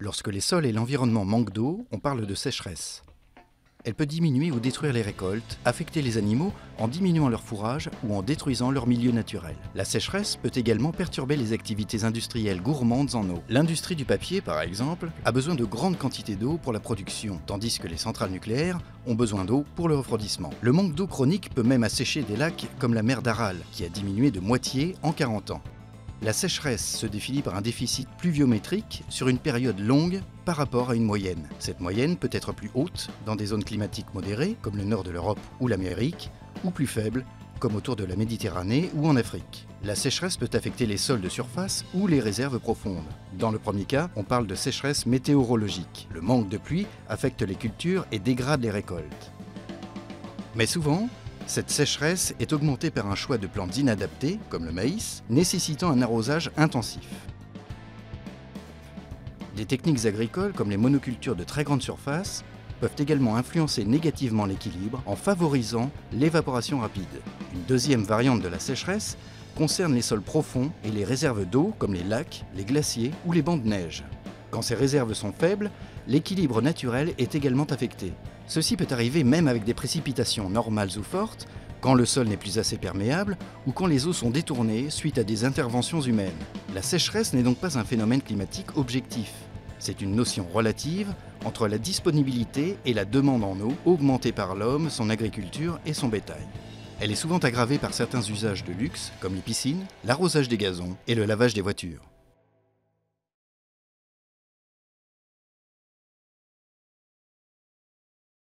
Lorsque les sols et l'environnement manquent d'eau, on parle de sécheresse. Elle peut diminuer ou détruire les récoltes, affecter les animaux en diminuant leur fourrage ou en détruisant leur milieu naturel. La sécheresse peut également perturber les activités industrielles gourmandes en eau. L'industrie du papier, par exemple, a besoin de grandes quantités d'eau pour la production, tandis que les centrales nucléaires ont besoin d'eau pour le refroidissement. Le manque d'eau chronique peut même assécher des lacs comme la mer d'Aral, qui a diminué de moitié en 40 ans. La sécheresse se définit par un déficit pluviométrique sur une période longue par rapport à une moyenne. Cette moyenne peut être plus haute dans des zones climatiques modérées, comme le nord de l'Europe ou l'Amérique, ou plus faible, comme autour de la Méditerranée ou en Afrique. La sécheresse peut affecter les sols de surface ou les réserves profondes. Dans le premier cas, on parle de sécheresse météorologique. Le manque de pluie affecte les cultures et dégrade les récoltes. Mais souvent, cette sécheresse est augmentée par un choix de plantes inadaptées, comme le maïs, nécessitant un arrosage intensif. Des techniques agricoles, comme les monocultures de très grande surface, peuvent également influencer négativement l'équilibre en favorisant l'évaporation rapide. Une deuxième variante de la sécheresse concerne les sols profonds et les réserves d'eau, comme les lacs, les glaciers ou les bancs de neige. Quand ces réserves sont faibles, l'équilibre naturel est également affecté. Ceci peut arriver même avec des précipitations normales ou fortes, quand le sol n'est plus assez perméable ou quand les eaux sont détournées suite à des interventions humaines. La sécheresse n'est donc pas un phénomène climatique objectif. C'est une notion relative entre la disponibilité et la demande en eau augmentée par l'homme, son agriculture et son bétail. Elle est souvent aggravée par certains usages de luxe, comme les piscines, l'arrosage des gazons et le lavage des voitures.